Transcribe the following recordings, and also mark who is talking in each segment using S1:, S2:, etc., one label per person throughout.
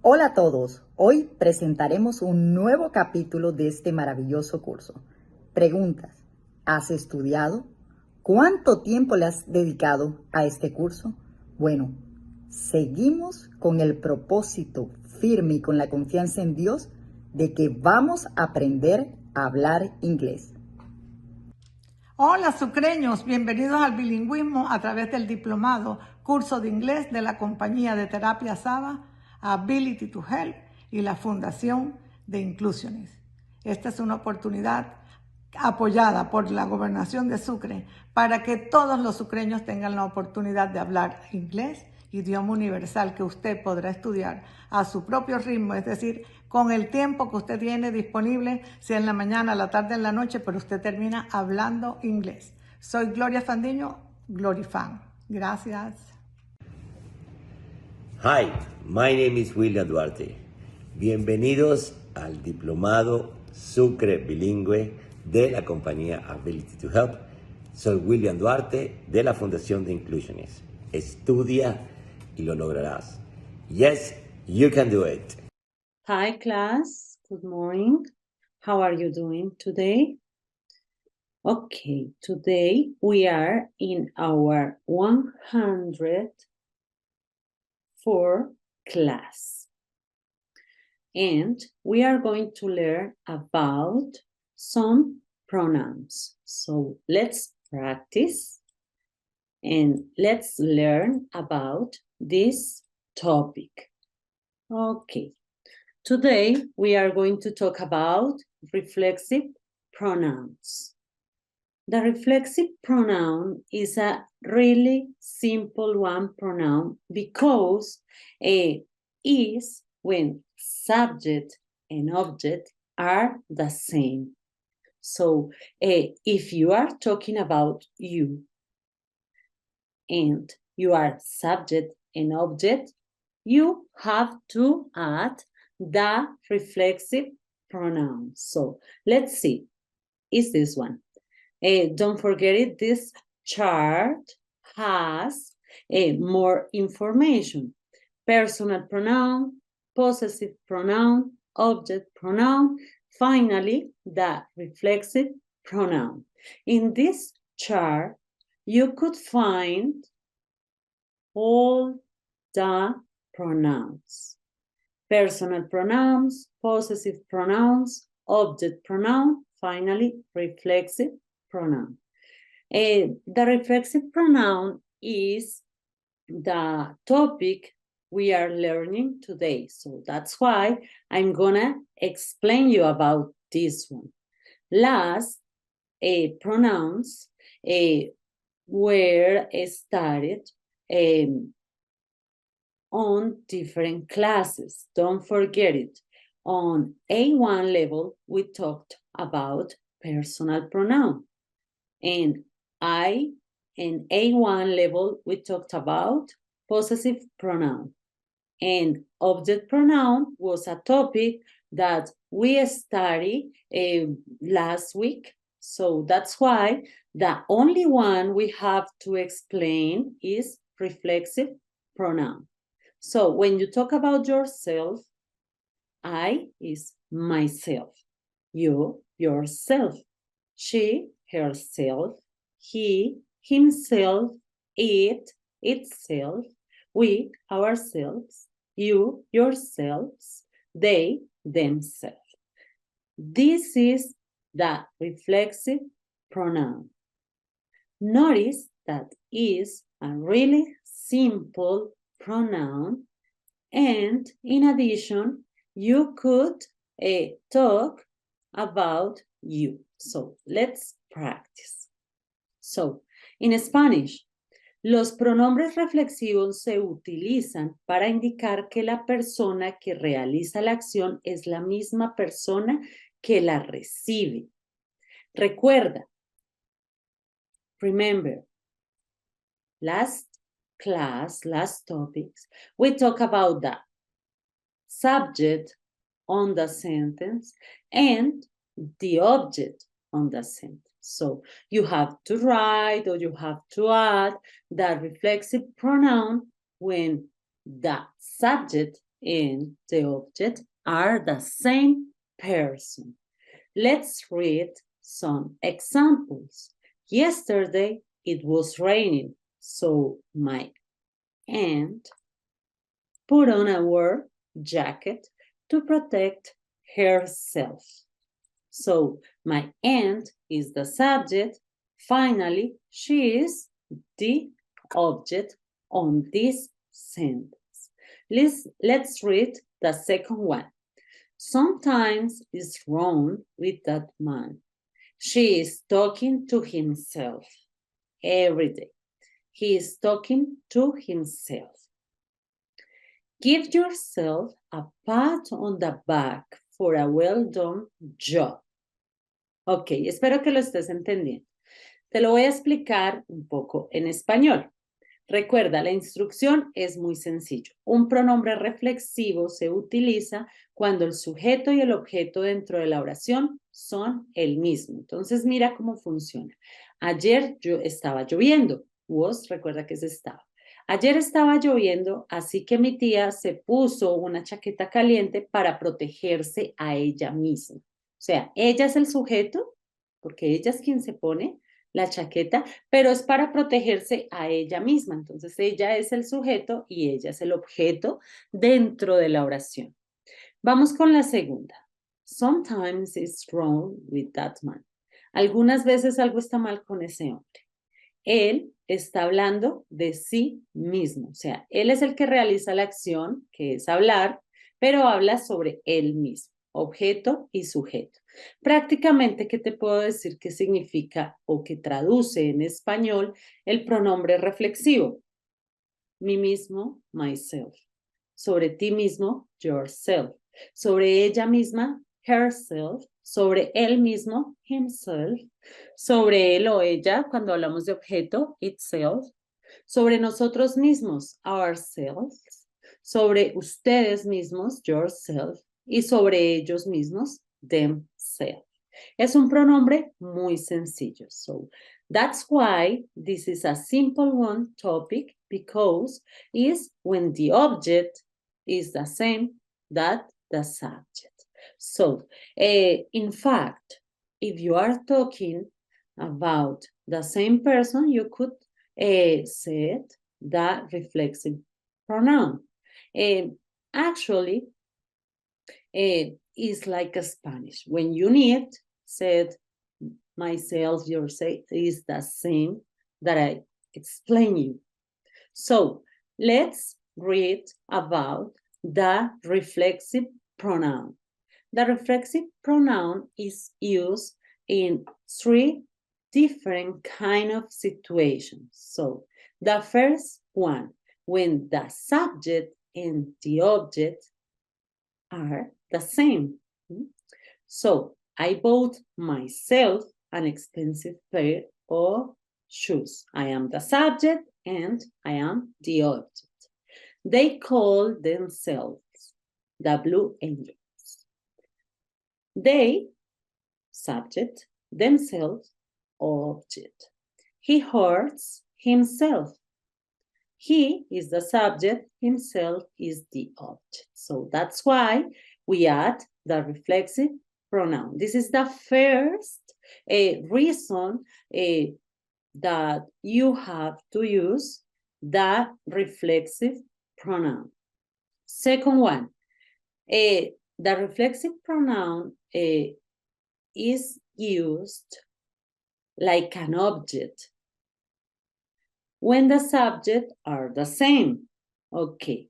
S1: Hola a todos, hoy presentaremos un nuevo capítulo de este maravilloso curso. Preguntas, ¿has estudiado? ¿Cuánto tiempo le has dedicado a este curso? Bueno, seguimos con el propósito firme y con la confianza en Dios de que vamos a aprender a hablar inglés.
S2: Hola sucreños, bienvenidos al bilingüismo a través del diplomado curso de inglés de la compañía de terapia Saba, Abilitytohelp y la Fundación de Inclusiones. Esta es una oportunidad apoyada por la Gobernación de Sucre para que todos los sucreños tengan la oportunidad de hablar inglés, idioma universal que usted podrá estudiar a su propio ritmo, es decir, con el tiempo que usted tiene disponible, sea en la mañana, la tarde, en la noche, pero usted termina hablando inglés. Soy Gloria Fandiño, Glorifan. Gracias.
S3: Hi, my name is William Duarte. Bienvenidos al diplomado Sucre Bilingüe de la compañía Ability to Help. Soy William Duarte de la Fundación de Inclusiones. Estudia y lo lograrás. Yes, you can do it.
S4: Hi class, good morning. How are you doing today? Okay, today we are in our 104 class. And we are going to learn about some pronouns. So let's practice and let's learn about this topic. Okay. Today, we are going to talk about reflexive pronouns. The reflexive pronoun is a really simple one pronoun because it is when subject and object are the same. So if you are talking about you and you are subject and object, you have to add the reflexive pronoun. So let's see, is this one. Don't forget it, this chart has more information. Personal pronoun, possessive pronoun, object pronoun, finally, the reflexive pronoun. In this chart, you could find all the pronouns. Personal pronouns, possessive pronouns, object pronoun, finally, reflexive pronoun. The reflexive pronoun is the topic we are learning today. So that's why I'm gonna explain you about this one. Last, pronouns were started on different classes. Don't forget it. On A1 level, we talked about personal pronoun. And in A1 level, we talked about possessive pronoun. And object pronoun was a topic that we studied last week. So that's why the only one we have to explain is reflexive pronoun. So when you talk about yourself, I is myself, you, yourself, she, herself, he, himself, it, itself, we, ourselves, you, yourselves, they, themselves. This is the reflexive pronoun. Notice that is a really simple pronoun, and in addition, you could talk about you. So let's practice. So, in Spanish, los pronombres reflexivos se utilizan para indicar que la persona que realiza la acción es la misma persona que la recibe. Recuerda, remember, last class, last topics, we talk about the subject on the sentence and the object on the sentence. So you have to write or you have to add the reflexive pronoun when the subject and the object are the same person. Let's read some examples. Yesterday it was raining, so my aunt put on a warm jacket to protect herself. So my aunt is the subject. Finally, she is the object on this sentence. Let's read the second one. Sometimes it's wrong with that man. She is talking to himself every day. He is talking to himself. Give yourself a pat on the back for a well done job. Ok, espero que lo estés entendiendo. Te lo voy a explicar un poco en español. Recuerda, la instrucción es muy sencillo. Un pronombre reflexivo se utiliza cuando el sujeto y el objeto dentro de la oración son el mismo. Entonces, mira cómo funciona. Ayer estaba lloviendo. Recuerda que es estaba. Ayer estaba lloviendo, así que mi tía se puso una chaqueta caliente para protegerse a ella misma. O sea, ella es el sujeto, porque ella es quien se pone la chaqueta, pero es para protegerse a ella misma. Entonces, ella es el sujeto y ella es el objeto dentro de la oración. Vamos con la segunda. Sometimes it's wrong with that man. Algunas veces algo está mal con ese hombre. Él está hablando de sí mismo. O sea, él es el que realiza la acción, que es hablar, pero habla sobre él mismo. Objeto y sujeto. Prácticamente, ¿qué te puedo decir que significa o que traduce en español el pronombre reflexivo? Mí mismo, myself. Sobre ti mismo, yourself. Sobre ella misma, herself. Sobre él mismo, himself. Sobre él o ella, cuando hablamos de objeto, itself. Sobre nosotros mismos, ourselves. Sobre ustedes mismos, yourself. Y sobre ellos mismos, themselves. Es un pronombre muy sencillo. So, that's why this is a simple one topic, because it's when the object is the same that the subject. So, in fact, if you are talking about the same person, you could say the reflexive pronoun. Actually, is like a Spanish. When you need, said, myself, yourself, is the same that I explain you. So let's read about the reflexive pronoun. The reflexive pronoun is used in 3 different kind of situations. So the first one, when the subject and the object are the same. So I bought myself an expensive pair of shoes. I am the subject and I am the object. They call themselves the Blue Angels. They, subject, themselves, object. He hurts himself. He is the subject, himself is the object. So that's why we add the reflexive pronoun. This is the first reason that you have to use the reflexive pronoun. Second one, the reflexive pronoun is used like an object when the subject are the same. Okay.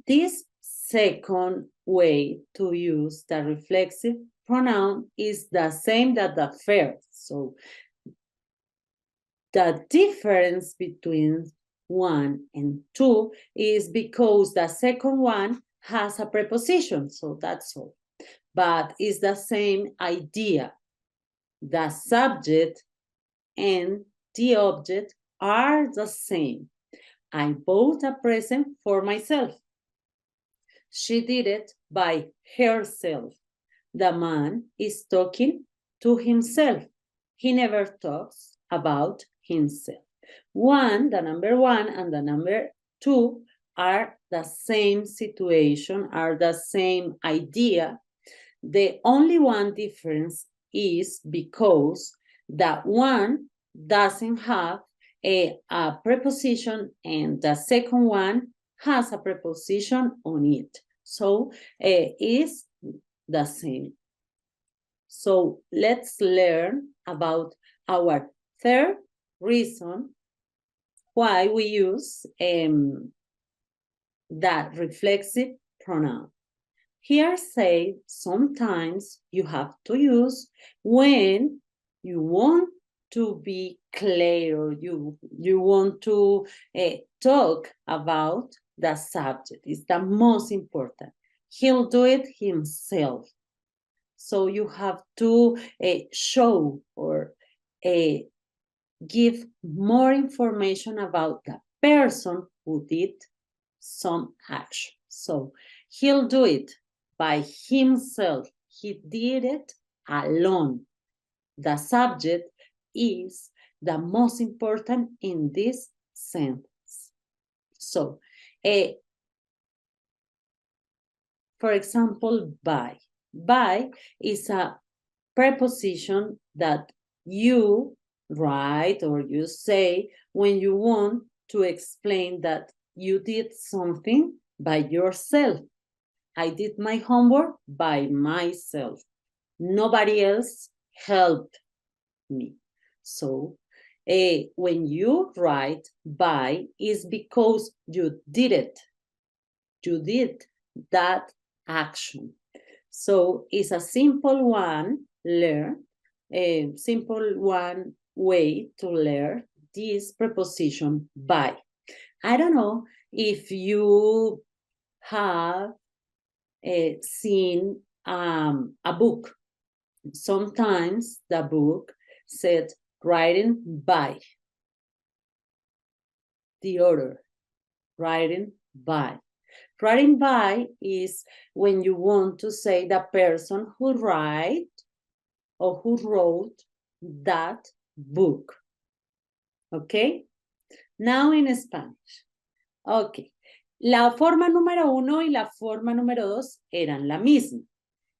S4: This second way to use the reflexive pronoun is the same that the first. So the difference between 1 and 2 is because the second one has a preposition. So that's all. But it's the same idea. The subject and the object are the same. I bought a present for myself. She did it by herself. The man is talking to himself. He never talks about himself. The number 1 and the number 2 are the same situation, are the same idea. The only one difference is because that one doesn't have a preposition and the second one has a preposition on it. So is the same. So let's learn about our third reason why we use that reflexive pronoun. Here say sometimes you have to use when you want to be clear or you want to talk about the subject. It's the most important. He'll do it himself. So you have to show or give more information about the person who did some action. So he'll do it by himself. He did it alone. The subject is the most important in this sentence. So, for example, by. By is a preposition that you write or you say when you want to explain that you did something by yourself. I did my homework by myself. Nobody else helped me. So when you write by, is because you did it. You did that action. So it's a simple one way to learn this preposition by. I don't know if you have seen a book. Sometimes the book said writing by the author, writing by. Writing by is when you want to say the person who wrote or who wrote that book. Okay? Now in Spanish. Okay. La forma número 1 y la forma número 2 eran la misma.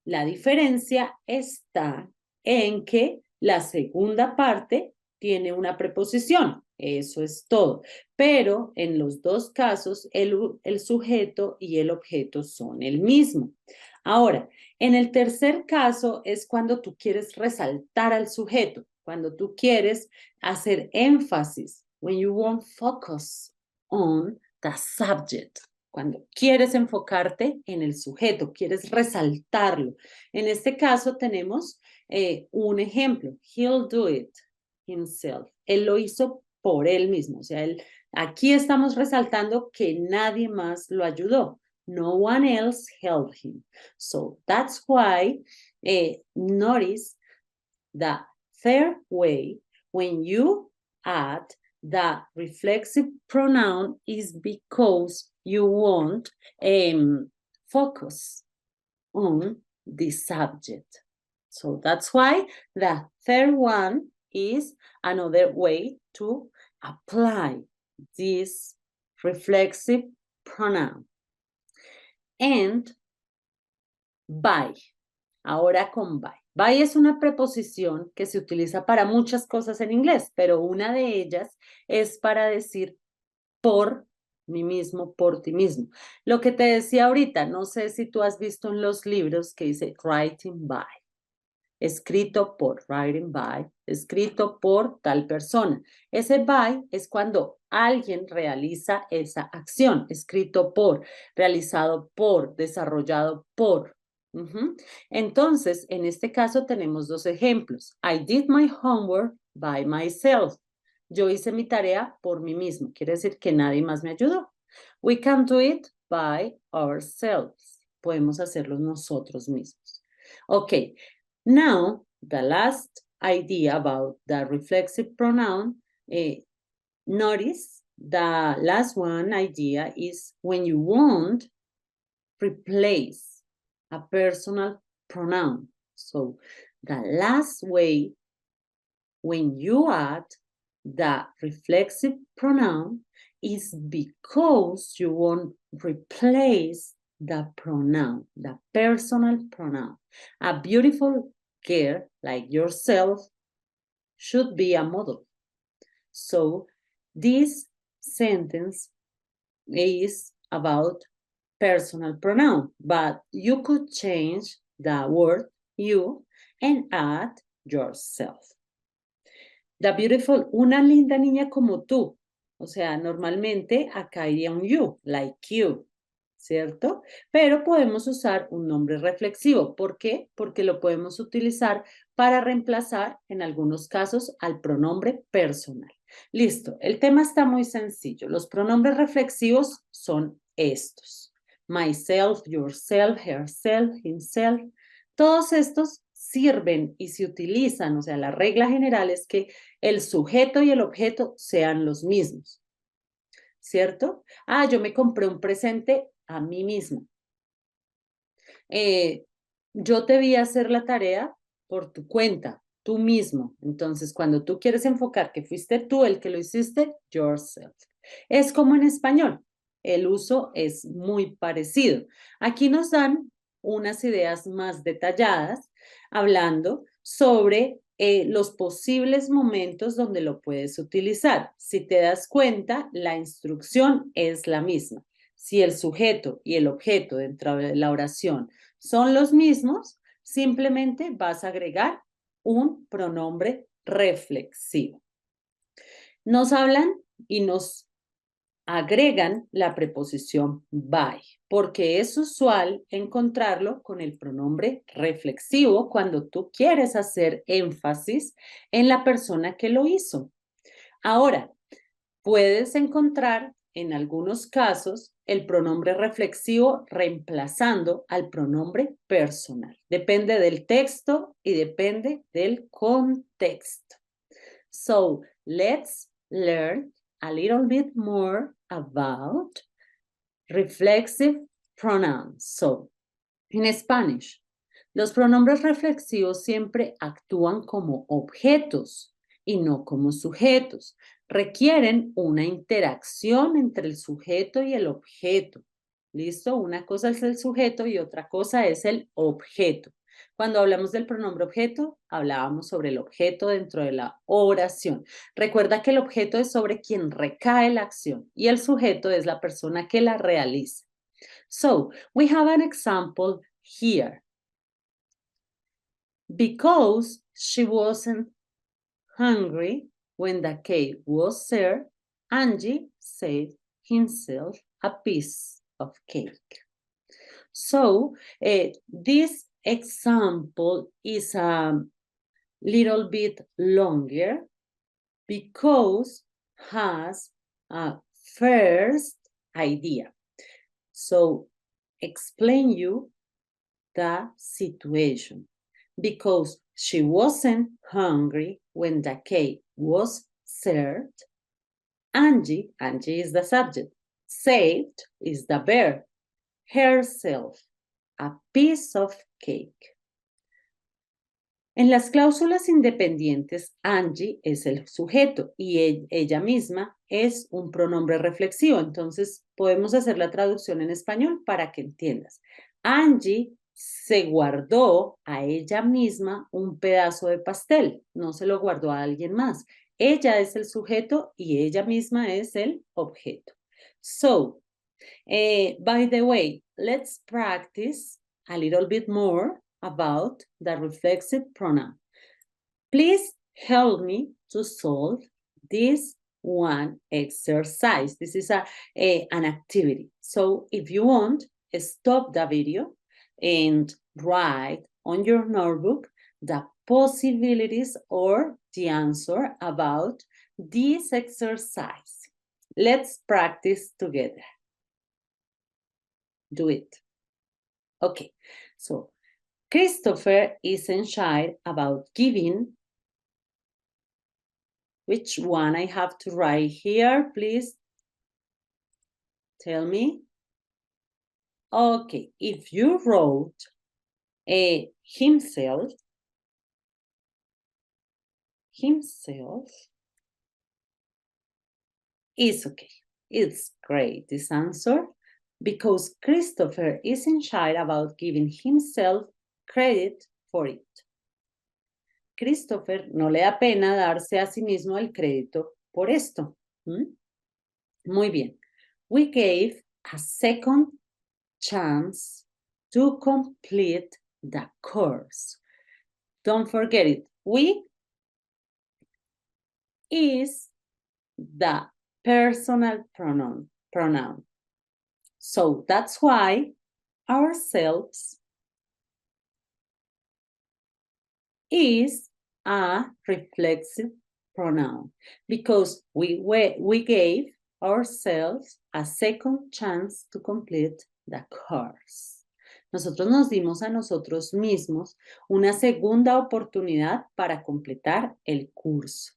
S4: La diferencia está en que la segunda parte tiene una preposición. Eso es todo. Pero en los dos casos, el sujeto y el objeto son el mismo. Ahora, en el tercer caso es cuando tú quieres resaltar al sujeto, cuando tú quieres hacer énfasis, when you want focus on the subject, cuando quieres enfocarte en el sujeto, quieres resaltarlo. En este caso tenemos un ejemplo, he'll do it himself. Él lo hizo por él mismo, o sea, aquí estamos resaltando que nadie más lo ayudó. No one else helped him. So that's why notice the third way when you add the reflexive pronoun is because you want focus on the subject. So that's why the third one is another way to apply this reflexive pronoun. And by. Ahora con by. By es una preposición que se utiliza para muchas cosas en inglés, pero una de ellas es para decir por mí mismo, por ti mismo. Lo que te decía ahorita, no sé si tú has visto en los libros que dice writing by. Escrito por, writing by, escrito por tal persona. Ese by es cuando alguien realiza esa acción, escrito por, realizado por, desarrollado por. Entonces, en este caso tenemos dos ejemplos. I did my homework by myself. Yo hice mi tarea por mí mismo. Quiere decir que nadie más me ayudó. We can do it by ourselves. Podemos hacerlo nosotros mismos. Okay. Now, the last idea about the reflexive pronoun, notice the last one idea is when you want replace a personal pronoun. So the last way when you add the reflexive pronoun is because you want replace the pronoun, the personal pronoun. A beautiful girl like yourself should be a model. So this sentence is about personal pronoun, but you could change the word you and add yourself. The beautiful, una linda niña como tú. O sea, normalmente acá iría un you, like you, ¿cierto? Pero podemos usar un nombre reflexivo. ¿Por qué? Porque lo podemos utilizar para reemplazar, en algunos casos, al pronombre personal. Listo, el tema está muy sencillo. Los pronombres reflexivos son estos. Myself, yourself, herself, himself. Todos estos sirven y se utilizan, o sea, la regla general es que el sujeto y el objeto sean los mismos, ¿cierto? Ah, yo me compré un presente a mí misma. Yo te vi hacer la tarea por tu cuenta, tú mismo. Entonces, cuando tú quieres enfocar que fuiste tú el que lo hiciste, yourself. Es como en español, el uso es muy parecido. Aquí nos dan unas ideas más detalladas hablando sobre los posibles momentos donde lo puedes utilizar. Si te das cuenta, la instrucción es la misma. Si el sujeto y el objeto dentro de la oración son los mismos, simplemente vas a agregar un pronombre reflexivo. Nos hablan y nos agregan la preposición by, porque es usual encontrarlo con el pronombre reflexivo cuando tú quieres hacer énfasis en la persona que lo hizo. Ahora, puedes encontrar en algunos casos el pronombre reflexivo reemplazando al pronombre personal. Depende del texto y depende del contexto. So, let's learn a little bit more about reflexive pronouns. So, in Spanish, los pronombres reflexivos siempre actúan como objetos y no como sujetos. Requieren una interacción entre el sujeto y el objeto. ¿Listo? Una cosa es el sujeto y otra cosa es el objeto. Cuando hablamos del pronombre objeto, hablábamos sobre el objeto dentro de la oración. Recuerda que el objeto es sobre quien recae la acción y el sujeto es la persona que la realiza. So, we have an example here. Because she wasn't hungry when the cake was served, Angie saved himself a piece of cake. So, this example is a little bit longer because has a first idea. So, explain you the situation. Because she wasn't hungry when the cake was served, Angie is the subject, saved is the verb, herself, a piece of cake. En las cláusulas independientes, Angie es el sujeto y ella misma es un pronombre reflexivo. Entonces, podemos hacer la traducción en español para que entiendas. Angie se guardó a ella misma un pedazo de pastel, no se lo guardó a alguien más. Ella es el sujeto y ella misma es el objeto. So, by the way, let's practice a little bit more about the reflexive pronoun. Please help me to solve this one exercise. This is an activity. So if you want, stop the video and write on your notebook the possibilities or the answer about this exercise. Let's practice together. Do it. Okay, so Christopher isn't shy about giving. Which one I have to write here, please? Tell me. Okay, if you wrote himself, is okay. It's great, this answer. because Christopher isn't shy about giving himself credit for it. Christopher no le da pena darse a sí mismo el crédito por esto. Muy bien. We gave a second chance to complete the course. Don't forget it. We is the personal pronoun. So that's why ourselves is a reflexive pronoun, because we gave ourselves a second chance to complete the course. Nosotros nos dimos a nosotros mismos una segunda oportunidad para completar el curso.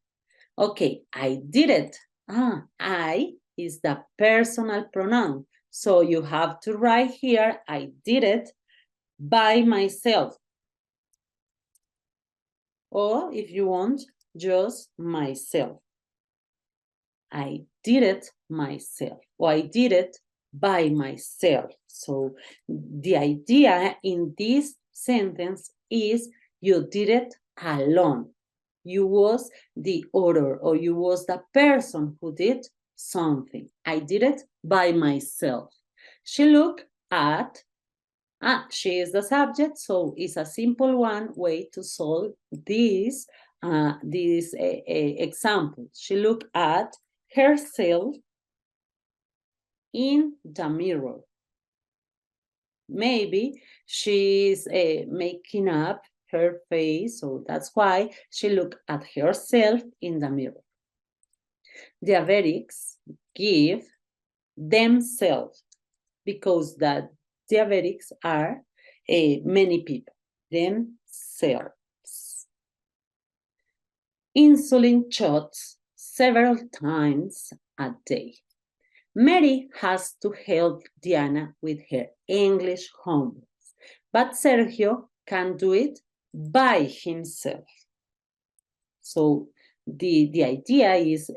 S4: Okay, I did it. I is the personal pronoun. So you have to write here, I did it by myself. Or if you want, just myself. I did it myself, or I did it by myself. So the idea in this sentence is you did it alone. You was the author, or you was the person who did something. I did it by myself. She looked at, she is the subject, so it's a simple one way to solve this example. She looked at herself in the mirror. Maybe she's making up her face, so that's why she looked at herself in the mirror. Diabetics give themselves, because the diabetics are many people, themselves. Insulin shots several times a day. Mary has to help Diana with her English homework, but Sergio can do it by himself. So the idea is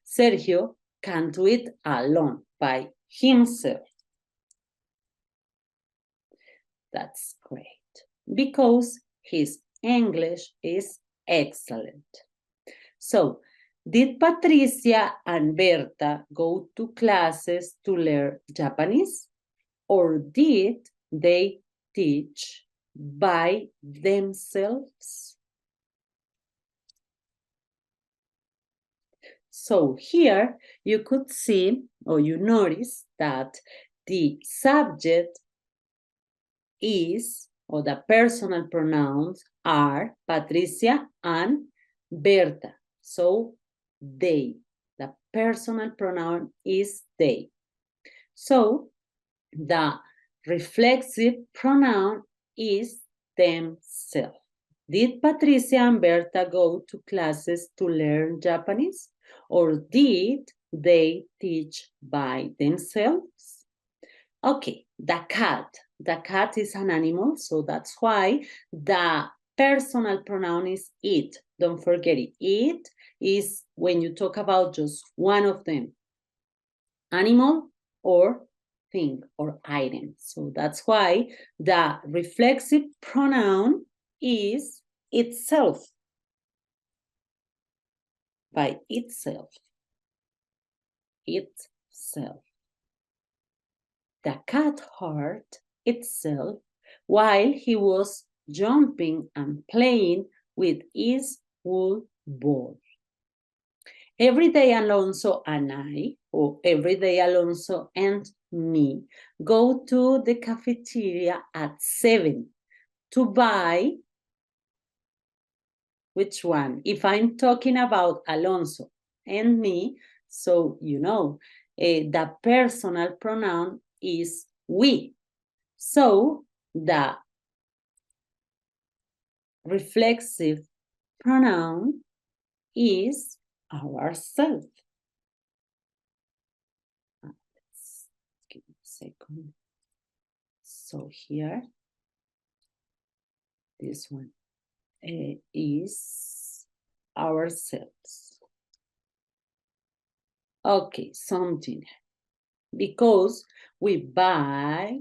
S4: Sergio can do it alone, by himself. That's great, because his English is excellent. So, did Patricia and Berta go to classes to learn Japanese? Or did they teach by themselves? So here you could see, or you notice, that the subject is, or the personal pronouns are Patricia and Berta. So they, the personal pronoun is they. So the reflexive pronoun is themselves. Did Patricia and Berta go to classes to learn Japanese? Or did they teach by themselves? Okay, the cat. The cat is an animal, so that's why the personal pronoun is it. Don't forget it. It is when you talk about just one of them, animal or thing or item. So that's why the reflexive pronoun is itself, by itself, itself. The cat hurt itself while he was jumping and playing with his wool ball. Every day Alonso and I, or every day Alonso and me, go to the cafeteria at 7 to buy, which one? If I'm talking about Alonso and me, so you know, the personal pronoun is we. So the reflexive pronoun is ourselves. Let's give me a second. So here, this one is ourselves. Okay, something. because we buy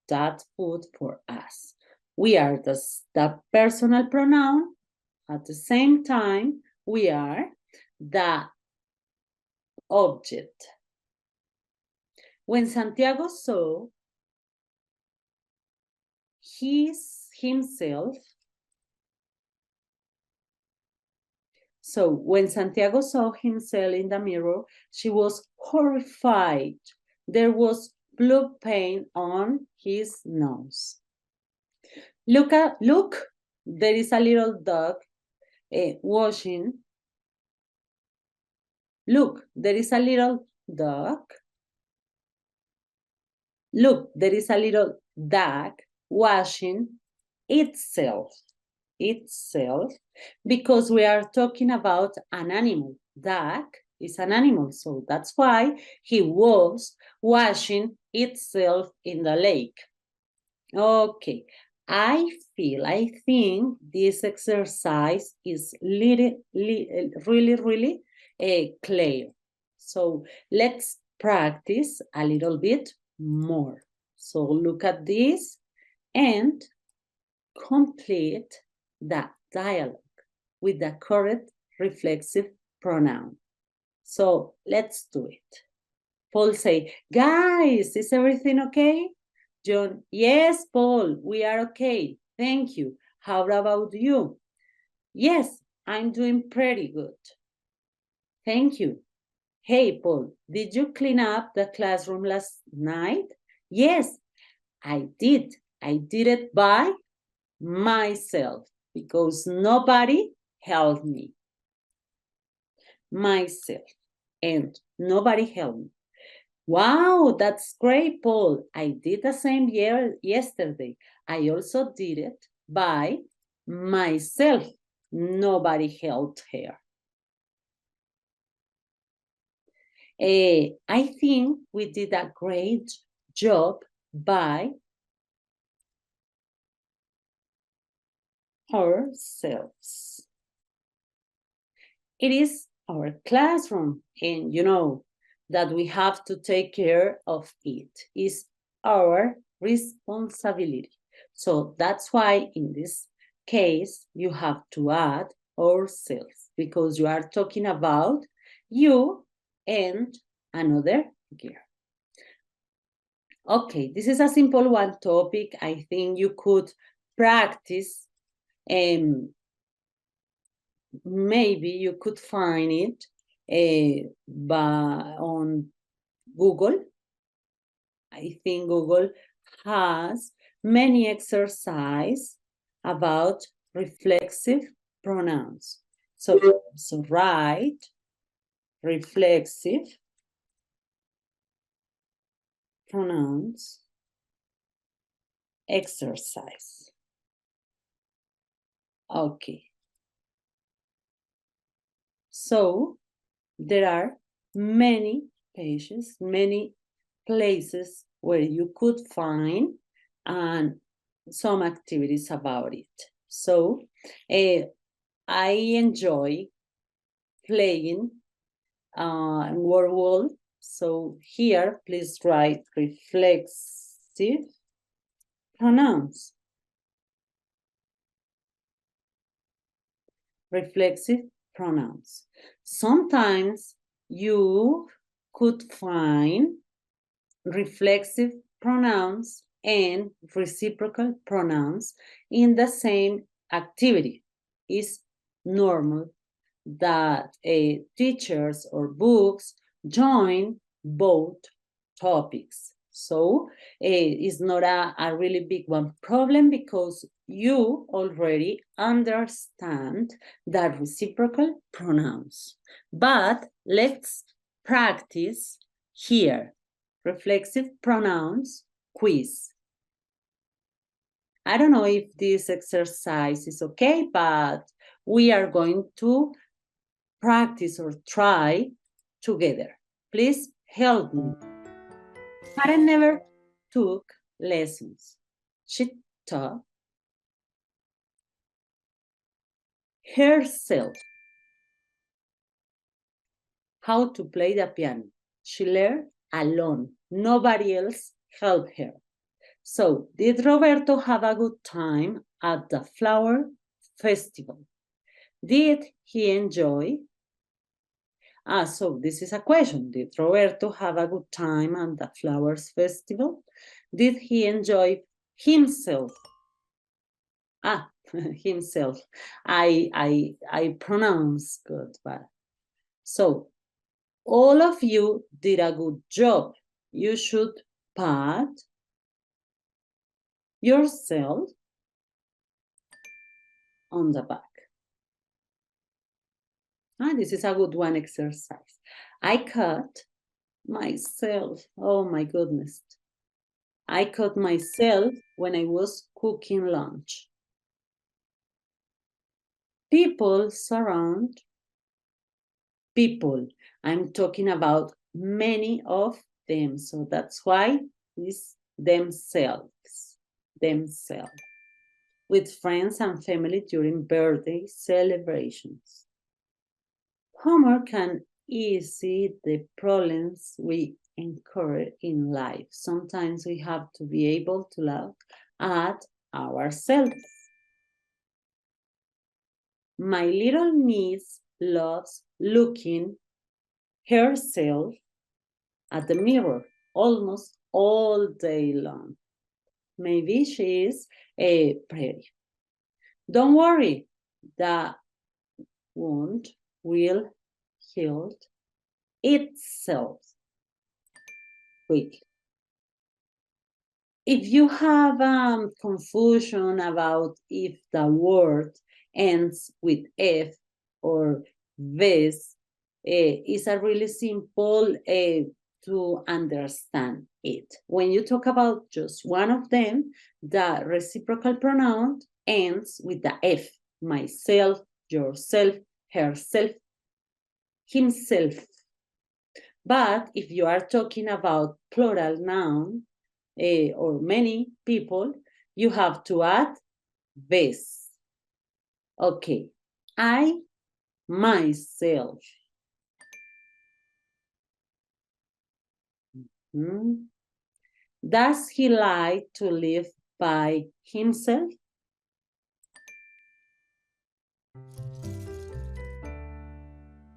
S4: that food for us. We are the personal pronoun. At the same time, we are the object. When Santiago saw himself, so when Santiago saw himself in the mirror, she was horrified. There was blue paint on his nose. Look, there is a little dog washing. Look, there is a little dog. Look, there is a little dog washing itself, because we are talking about an animal. Dog is an animal, so that's why he was washing itself in the lake. Okay, I think this exercise is really clear. So let's practice a little bit more. So look at this and complete the dialogue with the correct reflexive pronoun. So let's do it. Paul say, guys, is everything okay? John, yes, Paul, we are okay. Thank you. How about you? Yes, I'm doing pretty good. Thank you. Hey, Paul, did you clean up the classroom last night? Yes, I did. I did it by myself because nobody helped me. Myself, and nobody helped me. Wow, that's great, Paul. I did the same yesterday. I also did it by myself. Nobody helped her. I think we did a great job by ourselves. It is our classroom, and you know that we have to take care of it. It's our responsibility. So that's why in this case, you have to add ourselves, because you are talking about you and another girl. Okay, this is a simple one topic. I think you could practice, and maybe you could find it on Google. I think Google has many exercises about reflexive pronouns. So write reflexive pronouns exercise. Okay. So there are many pages, many places where you could find some activities about it. So I enjoy playing word wall. So here, please write reflexive pronouns. Reflexive pronouns. Sometimes you could find reflexive pronouns and reciprocal pronouns in the same activity. It's normal that teachers or books join both topics. So it's not a really big one problem, because you already understand the reciprocal pronouns. But let's practice here. Reflexive pronouns quiz. I don't know if this exercise is okay, but we are going to practice or try together. Please help me. Karen never took lessons. She taught herself how to play the piano. She learned alone. Nobody else helped her. So, did Roberto have a good time at the flower festival? Did he enjoy? So this is a question. Did Roberto have a good time at the flowers festival? Did he enjoy himself? Himself. I pronounce good, but so all of you did a good job. You should pat yourself on the back. This is a good one exercise. I cut myself. Oh my goodness. I cut myself when I was cooking lunch. People surround people. I'm talking about many of them. So that's why it's themselves. Themselves. With friends and family during birthday celebrations. Humor can ease the problems we incur in life. Sometimes we have to be able to laugh at ourselves. My little niece loves looking herself at the mirror almost all day long. Maybe she is pretty. Don't worry, the wound will heal itself quickly. If you have confusion about if the word ends with F or this, it's a really simple to understand it. When you talk about just one of them, the reciprocal pronoun ends with the F. Myself, yourself, herself, himself. But if you are talking about plural noun or many people, you have to add this. Okay, I, myself. Does he like to live by himself?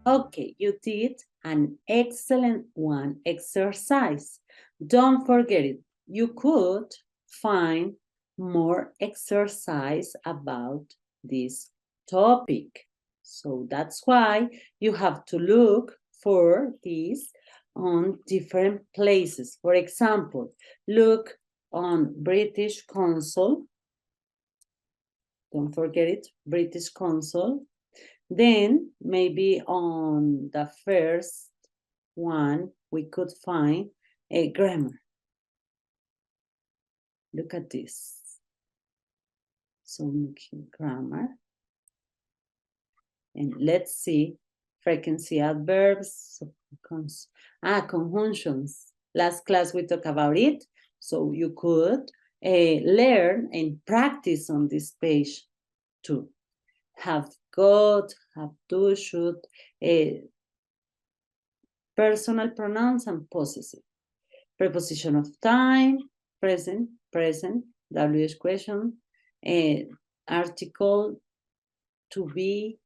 S4: Okay, you did an excellent one exercise. Don't forget it. You could find more exercise about this topic. So that's why you have to look for this on different places. For example, look on British Council. Don't forget it, British Council. Then maybe on the first one, we could find a grammar. Look at this. So looking grammar. And let's see frequency adverbs, conjunctions. Last class we talked about it. So you could learn and practice on this page too. Have got, have to, should, personal pronouns and possessive. Preposition of time, present, WH question, article, to be,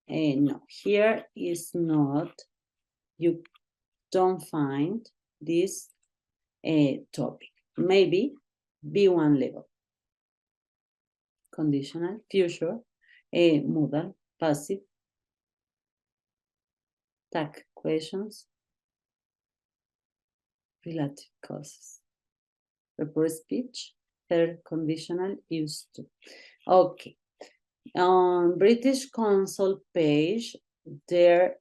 S4: no, here is not, you don't find this topic. Maybe B1 level. Conditional, future, modal, passive, tag questions, relative causes. Report speech, third conditional, used to. Okay. On British Council page, there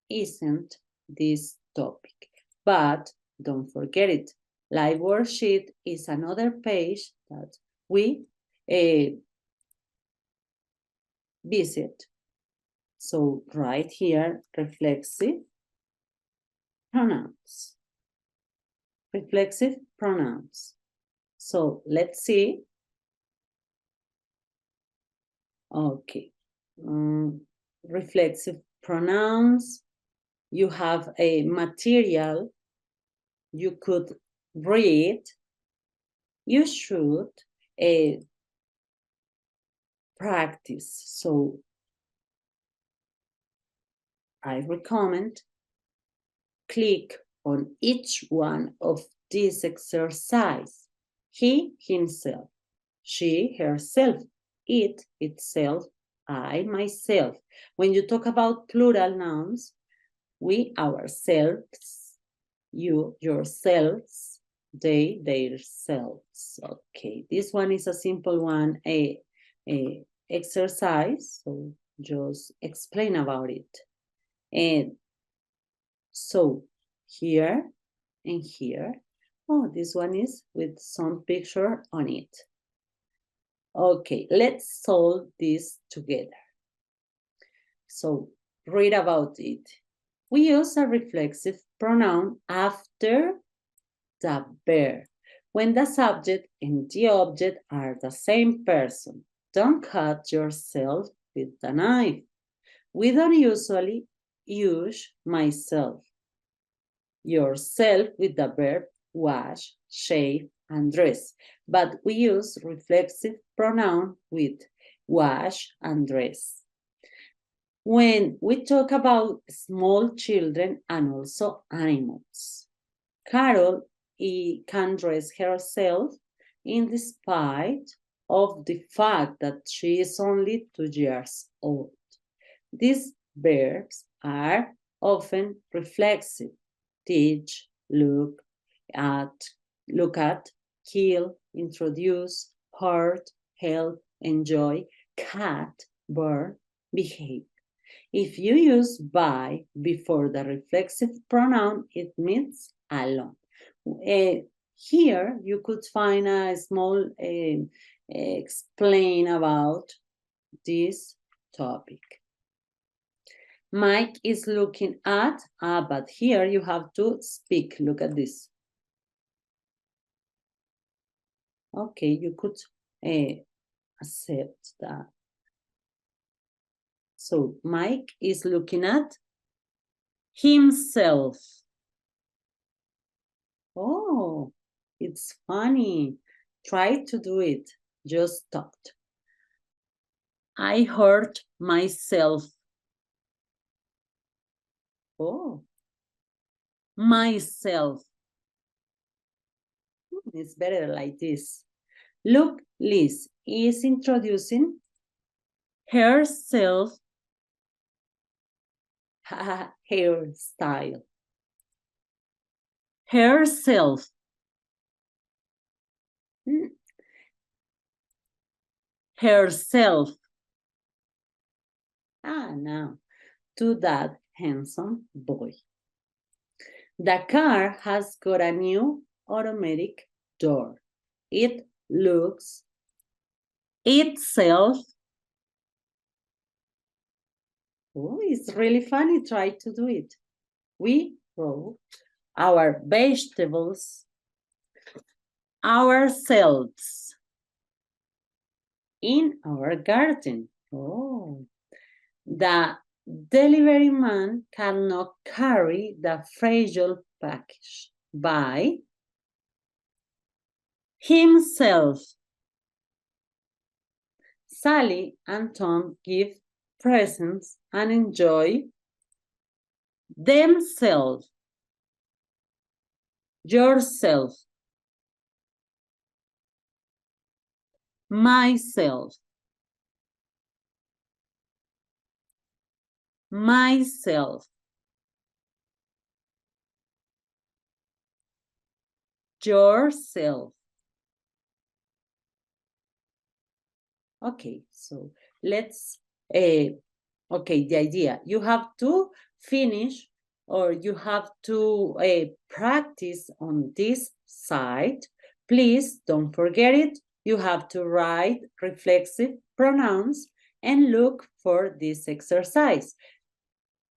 S4: isn't this topic, but don't forget it. Live worksheet is another page that we visit. So right here, reflexive pronouns. Reflexive pronouns. So let's see. Okay. Reflexive pronouns. you have a material you could read, you should practice. So I recommend click on each one of these exercises. He, himself. She, herself. It, itself. I, myself. When you talk about plural nouns, we, ourselves. You, yourselves. They, their selves. Okay, this one is a simple one, a exercise. So just explain about it. And so here and here. Oh, this one is with some picture on it. Okay, let's solve this together. So read about it. We use a reflexive pronoun after the verb when the subject and the object are the same person. Don't cut yourself with the knife. We don't usually use myself, yourself with the verb wash, shave, and dress, but we use reflexive pronoun with wash and dress. When we talk about small children and also animals, Carol can dress herself in despite of the fact that she is only 2 years old. These verbs are often reflexive: teach, look at, kill, introduce, hurt, help, enjoy, cut, burn, behave. If you use by before the reflexive pronoun, it means alone. Here you could find a small explain about this topic. Mike is looking at, but here you have to speak. Look at this. Okay, you could accept that. So Mike is looking at himself. Oh, it's funny. Try to do it. Just stopped. I hurt myself. Oh, myself. It's better like this. Look, Liz is introducing herself hairstyle. Herself. Herself. Now to that handsome boy. The car has got a new automatic door. It looks itself. Oh, it's really funny. Try to do it. We grow our vegetables ourselves in our garden. Oh, the delivery man cannot carry the fragile package by himself. Sally and Tom give presents and enjoy themselves. Yourself. Myself. Myself. Yourself. Okay, so let's, okay, the idea. You have to finish or you have to practice on this side. Please don't forget it. You have to write reflexive pronouns and look for this exercise.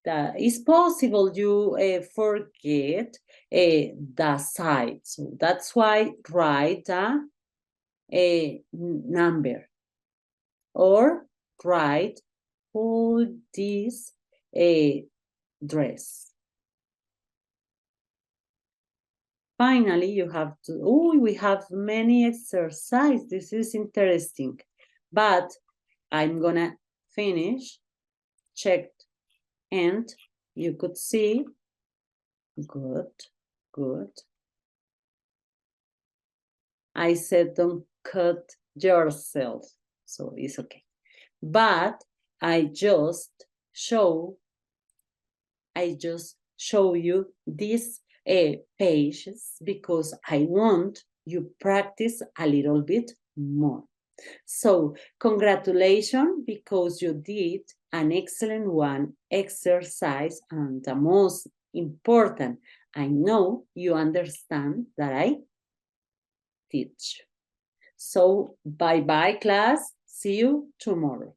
S4: It's possible you forget the side. So that's why write a number or write who this dress. finally, you have to, oh, we have many exercises. This is interesting. But I'm gonna finish, check, and you could see, good, good. I said don't cut yourself, so it's okay. But I just show you these pages because I want you practice a little bit more. So congratulations, because you did an excellent one exercise, and the most important, I know you understand that I teach. So bye-bye, class. See you tomorrow.